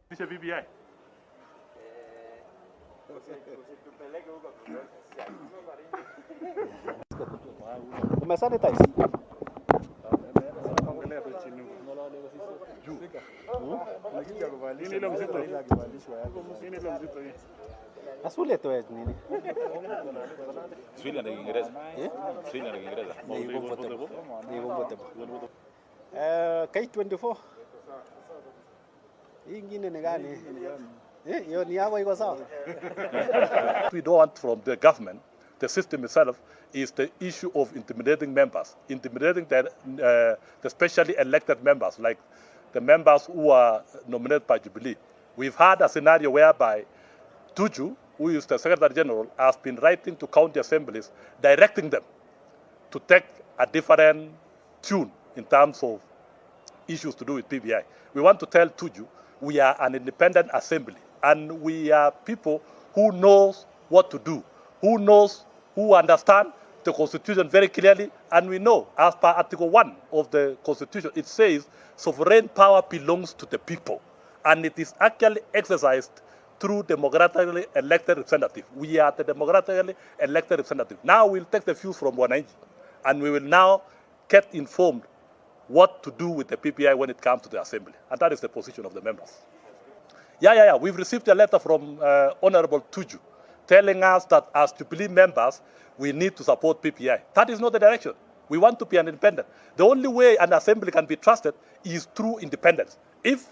BBI. Umesanitize? Asulete wewe nini? Sweden na Kiingereza. Sweden na Kiingereza. Ni comfortable. K24. Hii ingine ni gani? Hiyo ni yako iko sawa? We don't want from the government, the system itself, is the issue of intimidating members, intimidating the specially elected members, like the members who are nominated by Jubilee. We've had a scenario whereby Tuju, who is the Secretary General, has been writing to county assemblies, directing them to take a different tune in terms of issues to do with PBI. We want to tell Tuju, we are an independent assembly, and we are people who knows what to do, who understand the Constitution very clearly, and we know, as per Article 1 of the Constitution, it says sovereign power belongs to the people, and it is actually exercised through democratically elected representative. We are the democratically elected representative. Now we'll take the views from Wananchi, and we will now get informed what to do with the PPI when it comes to the assembly. And that is the position of the members. Yeah. We've received a letter from Honorable Tuju telling us that as Jubilee members, we need to support PPI. That is not the direction. We want to be an independent. The only way an assembly can be trusted is through independence. If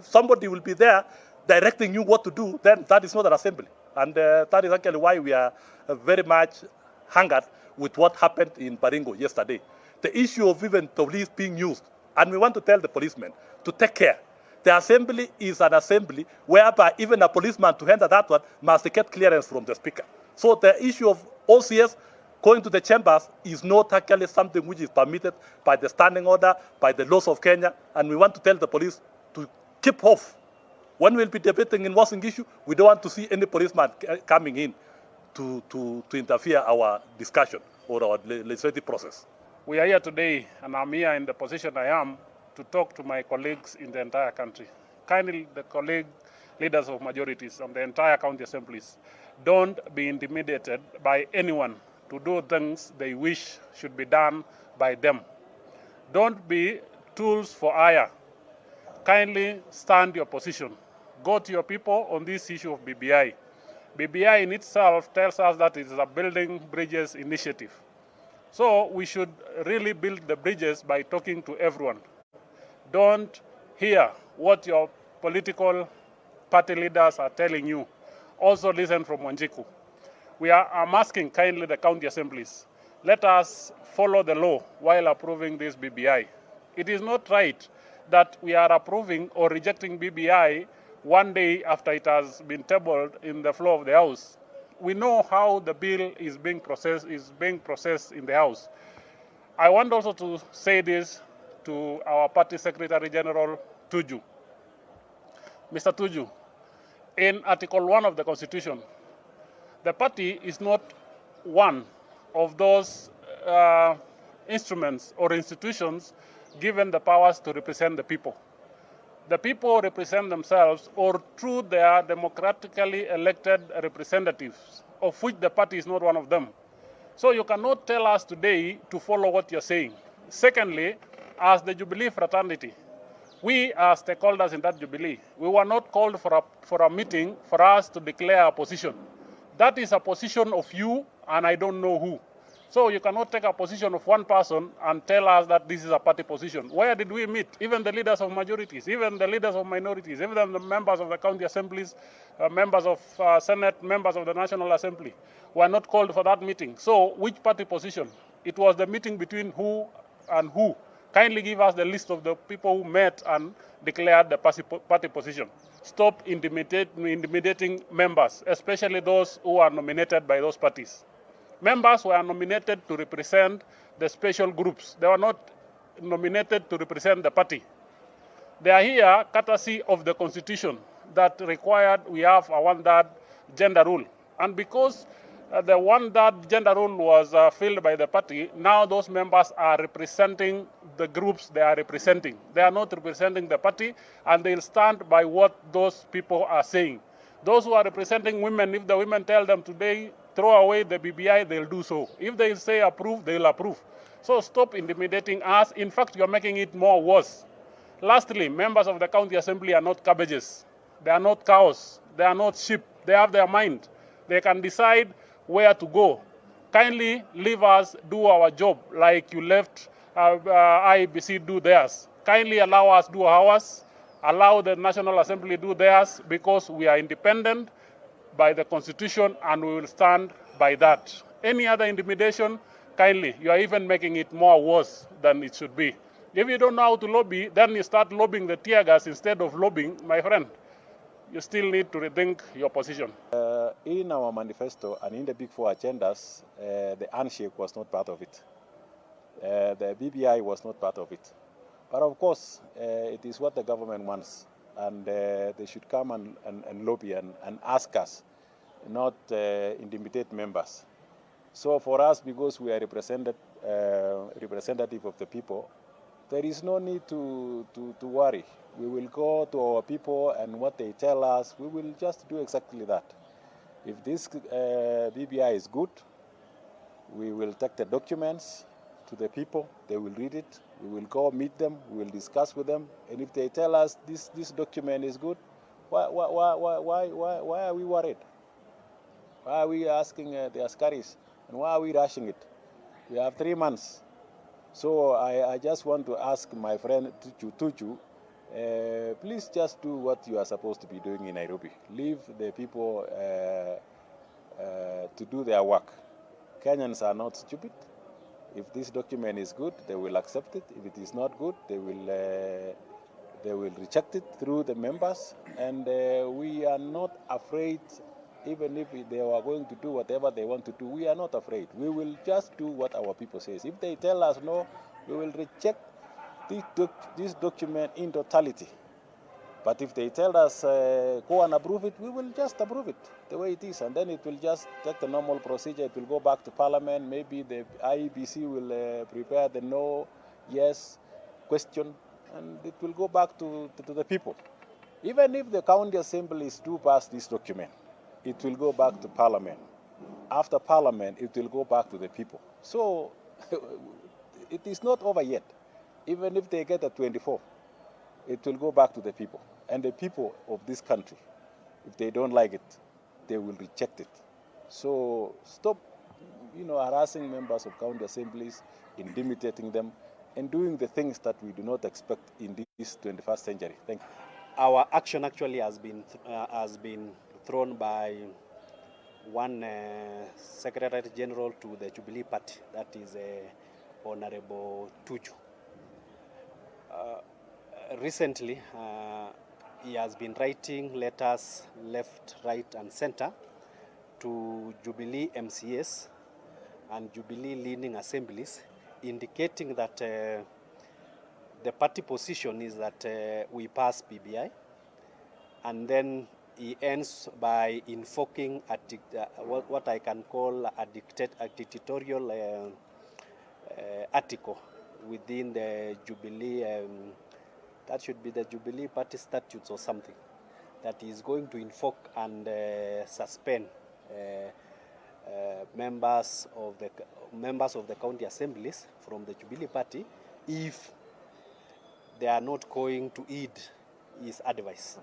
somebody will be there directing you what to do, then that is not an assembly. And that is actually why we are very much angered with what happened in Baringo yesterday. The issue of even police being used, and we want to tell the policemen to take care. The assembly is an assembly whereby even a policeman to enter that one must get clearance from the speaker. So the issue of OCS going to the chambers is not actually something which is permitted by the standing order, by the laws of Kenya, and we want to tell the police to keep off. When we'll be debating in Uasin Gishu, we don't want to see any policeman coming in to interfere our discussion or our legislative process. We are here today, and I'm here in the position I am to talk to my colleagues in the entire country. Kindly, the leaders of majorities and the entire county assemblies, don't be intimidated by anyone to do things they wish should be done by them. Don't be tools for hire. Kindly stand your position. Go to your people on this issue of BBI. BBI in itself tells us that it is a building bridges initiative. So we should really build the bridges by talking to everyone. Don't hear what your political party leaders are telling you. Also listen from Wanjiku. I'm asking kindly the county assemblies, let us follow the law while approving this BBI. It is not right that we are approving or rejecting BBI one day after it has been tabled in the floor of the House. We know how the bill is being processed in the House. I want also to say this to our party Secretary General Tuju. Mr. Tuju, in Article 1 of the Constitution, the party is not one of those instruments or institutions given the powers to represent the people. The people represent themselves or through their democratically elected representatives, of which the party is not one of them. So you cannot tell us today to follow what you're saying. Secondly, as the Jubilee fraternity, we are stakeholders in that Jubilee. We were not called for a meeting for us to declare a position. That is a position of you and I don't know who. So you cannot take a position of one person and tell us that this is a party position. Where did we meet? Even the leaders of majorities, even the leaders of minorities, even the members of the county assemblies, members of Senate, members of the National Assembly were not called for that meeting. So which party position? It was the meeting between who and who. Kindly give us the list of the people who met and declared the party position. Stop intimidating members, especially those who are nominated by those parties. Members were nominated to represent the special groups. They were not nominated to represent the party. They are here courtesy of the Constitution that required we have a one-third gender rule. And because The one that gender role was filled by the party, now those members are representing the groups they are representing. They are not representing the party, and they'll stand by what those people are saying. Those who are representing women, if the women tell them today, throw away the BBI, they'll do so. If they say approve, they'll approve. So stop intimidating us. In fact, you're making it more worse. Lastly, members of the county assembly are not cabbages. They are not cows. They are not sheep. They have their mind. They can decide where to go. Kindly leave us do our job like you left IEBC do theirs. Kindly allow us do ours. Allow the National Assembly do theirs, because we are independent by the Constitution and we will stand by that. Any other intimidation, kindly, you are even making it more worse than it should be. If you don't know how to lobby, then you start lobbying the tear gas instead of lobbying, my friend. You still need to rethink your position. In our manifesto and in the Big Four agendas, the handshake was not part of it. The BBI was not part of it. But of course, it is what the government wants, and they should come and lobby and ask us, not intimidate members. So for us, because we are representative of the people, there is no need to worry. We will go to our people, and what they tell us, we will just do exactly that. If this BBI is good, we will take the documents to the people, they will read it, we will go meet them, we will discuss with them, and if they tell us this document is good, why are we worried? Why are we asking the Askaris, and why are we rushing it? We have 3 months. So I just want to ask my friend Tuju, please just do what you are supposed to be doing in Nairobi. Leave the people to do their work. Kenyans are not stupid. If this document is good, they will accept it. If it is not good, they will reject it through the members. And we are not afraid, even if they are going to do whatever they want to do, we are not afraid. We will just do what our people say. If they tell us no, we will reject this document in totality. But if they tell us go and approve it, we will just approve it the way it is. And then it will just take the normal procedure. It will go back to Parliament. Maybe the IEBC will prepare the no, yes question, and it will go back to the people. Even if the county assemblies do pass this document, it will go back to Parliament. After Parliament, it will go back to the people. So it is not over yet. Even if they get a 24, it will go back to the people. And the people of this country, if they don't like it, they will reject it. So stop, harassing members of county assemblies, intimidating them, and doing the things that we do not expect in this 21st century. Thank you. Our action actually has been thrown by one Secretary General to the Jubilee Party, that is Honorable Tuju. Recently, he has been writing letters left, right, and center to Jubilee MCAs and Jubilee leading assemblies, indicating that the party position is that we pass BBI, and then he ends by invoking what I can call a dictatorial article within the Jubilee, that should be the Jubilee Party statutes or something, that is going to invoke and suspend members of the county assemblies from the Jubilee Party if they are not going to heed his advice.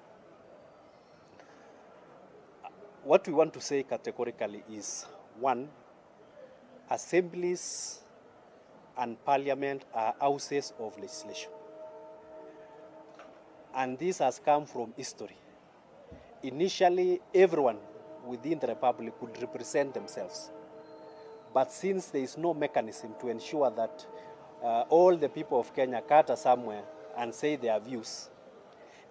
What we want to say categorically is, one, assemblies and parliament are houses of legislation. And this has come from history. Initially, everyone within the republic could represent themselves. But since there is no mechanism to ensure that all the people of Kenya gather somewhere and say their views,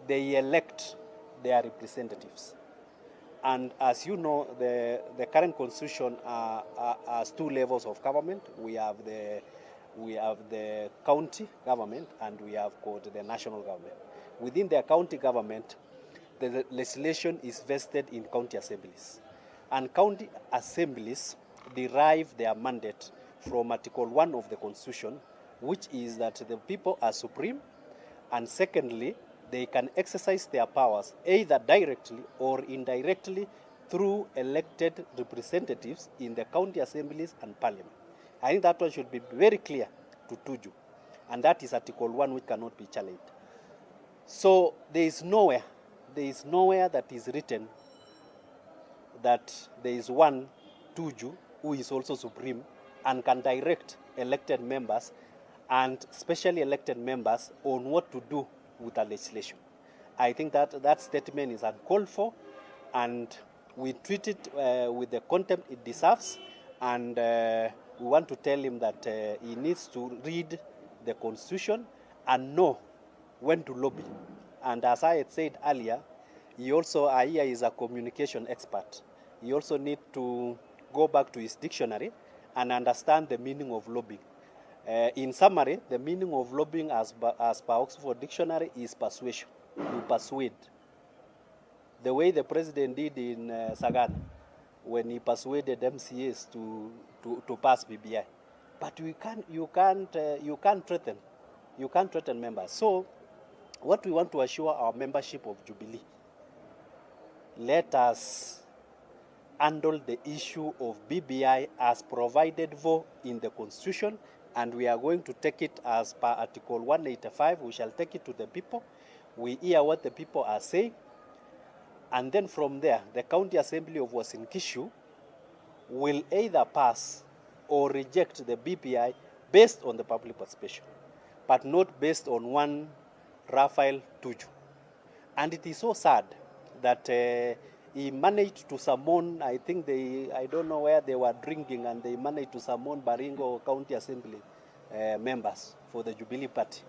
they elect their representatives. And as you know, the current constitution has two levels of government. We have the county government and we have got the national government. Within the county government, the legislation is vested in county assemblies. And county assemblies derive their mandate from Article 1 of the Constitution, which is that the people are supreme, and secondly, they can exercise their powers either directly or indirectly through elected representatives in the county assemblies and parliament. I think that one should be very clear to Tuju, and that is Article 1, which cannot be challenged. So there is nowhere that is written that there is one Tuju who is also supreme and can direct elected members and specially elected members on what to do with the legislation. I think that statement is uncalled for, and we treat it with the contempt it deserves, and we want to tell him that he needs to read the Constitution and know when to lobby. And as I had said earlier, he also is a communication expert. He also needs to go back to his dictionary and understand the meaning of lobbying. In summary, the meaning of lobbying as per Oxford Dictionary is persuasion. You persuade. The way the president did in Sagana, when he persuaded MCAs to pass BBI. But you can't threaten members. So what we want to assure our membership of Jubilee, let us handle the issue of BBI as provided for in the Constitution, and we are going to take it as per Article 185. We shall take it to the people. We hear what the people are saying, and then from there, the County Assembly of Uasin Gishu will either pass or reject the BBI based on the public participation, but not based on one Raphael Tuju. And it is so sad that he managed to summon, I don't know where they were drinking, and they managed to summon Baringo County Assembly members for the Jubilee Party.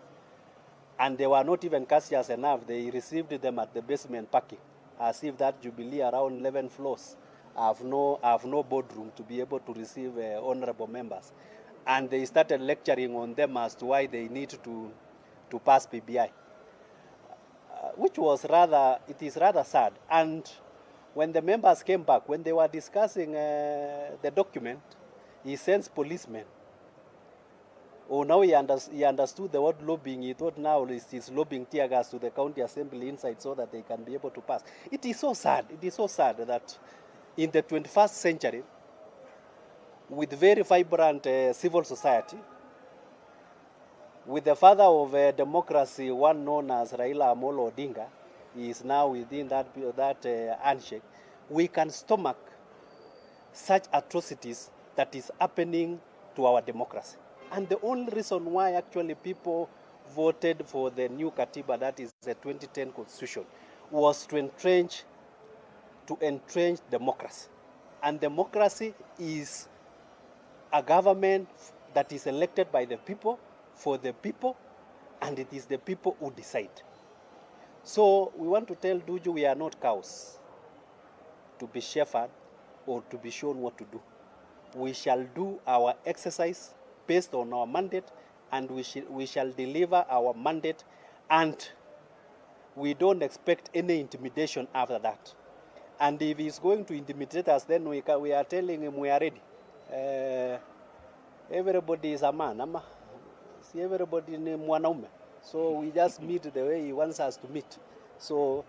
And they were not even courteous enough. They received them at the basement parking, as if that Jubilee around 11 floors have no boardroom to be able to receive honorable members. And they started lecturing on them as to why they need to pass PBI, which was it is rather sad. And when the members came back, when they were discussing the document, he sends policemen. Oh, now he understood the word lobbying. He thought now he's lobbying tear gas to the county assembly inside so that they can be able to pass. It is so sad. It is so sad that in the 21st century, with very vibrant civil society, with the father of democracy, one known as Raila Amolo Odinga, he is now within that handshake, we can stomach such atrocities that is happening to our democracy. And the only reason why actually people voted for the new Katiba, that is the 2010 Constitution, was to entrench democracy. And democracy is a government that is elected by the people, for the people, and it is the people who decide. So we want to tell Tuju we are not cows to be shepherded or to be shown what to do. We shall do our exercise based on our mandate, and we shall deliver our mandate, and we don't expect any intimidation after that. And if he's going to intimidate us, then we are telling him we are ready. Everybody is a man. See, everybody is mwanaume. So we just meet the way he wants us to meet. So,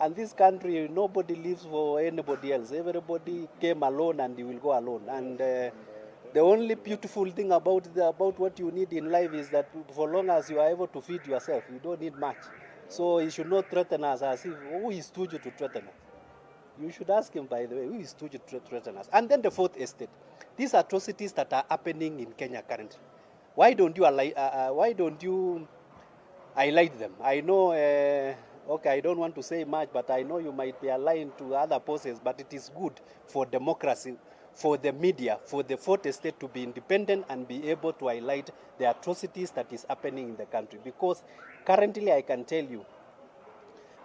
and this country, nobody lives for anybody else. Everybody came alone and he will go alone. And the only beautiful thing about what you need in life is that for long as you are able to feed yourself, you don't need much. So he should not threaten us as if, who is Tuju to threaten us? You should ask him, by the way, who is Tuju to threaten us? And then the fourth estate. These atrocities that are happening in Kenya currently. Why don't you highlight them? I know, okay, I don't want to say much, but I know you might be aligned to other forces, but it is good for democracy, for the media, for the fourth estate to be independent and be able to highlight the atrocities that is happening in the country. Because currently, I can tell you,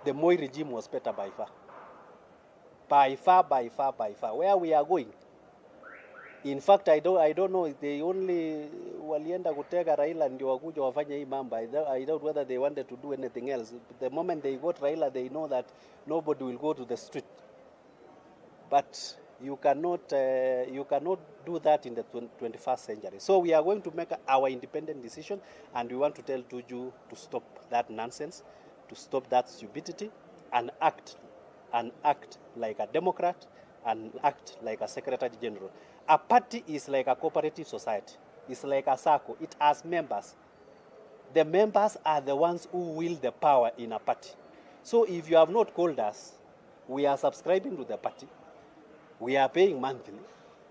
the Moi regime was better by far. By far. Where we are going. In fact, I don't know if they only walienda kutega Raila ndio wakuja wafanye hii mambo. I doubt whether they wanted to do anything else. The moment they got Raila, they know that nobody will go to the street. But You cannot do that in the 21st century. So we are going to make our independent decision, and we want to tell Tuju to stop that nonsense, to stop that stupidity, and act like a Democrat, and act like a Secretary General. A party is like a cooperative society. It's like a circle. It has members. The members are the ones who wield the power in a party. So if you have not called us, we are subscribing to the party. We are paying monthly.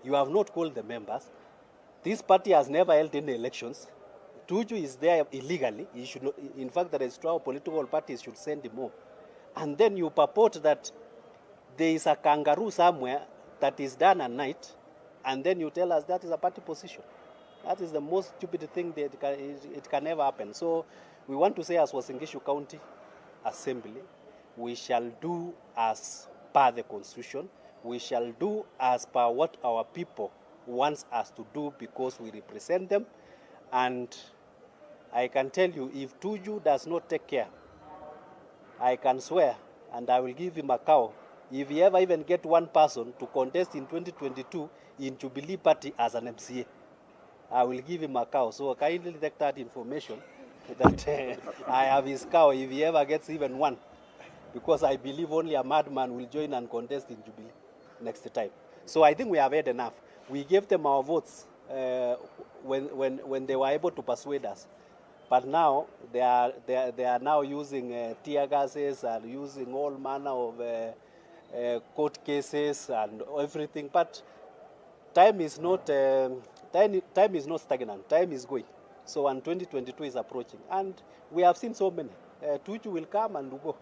You have not called the members. This party has never held any elections. Tuju is there illegally. He should not, in fact, the registrar of political parties should send him home. And then you purport that there is a kangaroo somewhere that is done at night, and then you tell us that is a party position. That is the most stupid thing that it can ever happen. So we want to say, as was in Gishu County Assembly, we shall do as per the Constitution. We shall do as per what our people wants us to do, because we represent them. And I can tell you, if Tuju does not take care, I can swear, and I will give him a cow, if he ever even get one person to contest in 2022 in Jubilee Party as an MCA, I will give him a cow. So kindly take that information that I have his cow if he ever gets even one, because I believe only a madman will join and contest in Jubilee next time. So I think we have had enough. We gave them our votes when they were able to persuade us. But now they are now using tear gases and using all manner of court cases and everything. But time is not time is not stagnant. Time is going. So, and 2022 is approaching, and we have seen so many. Tuju will come and go,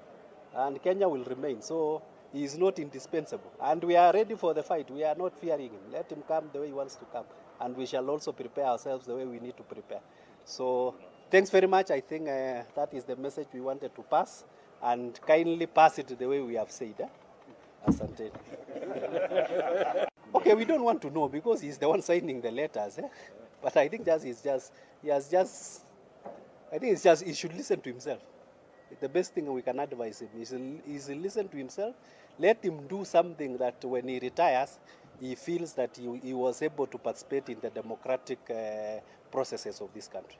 and Kenya will remain. So he is not indispensable, and we are ready for the fight. We are not fearing him. Let him come the way he wants to come, and we shall also prepare ourselves the way we need to prepare. So thanks very much. I think that is the message we wanted to pass, and kindly pass it the way we have said. Asante. Okay, we don't want to know because he's the one signing the letters. But I think he should listen to himself. The best thing we can advise him is listen to himself. Let him do something that when he retires, he feels that he was able to participate in the democratic processes of this country.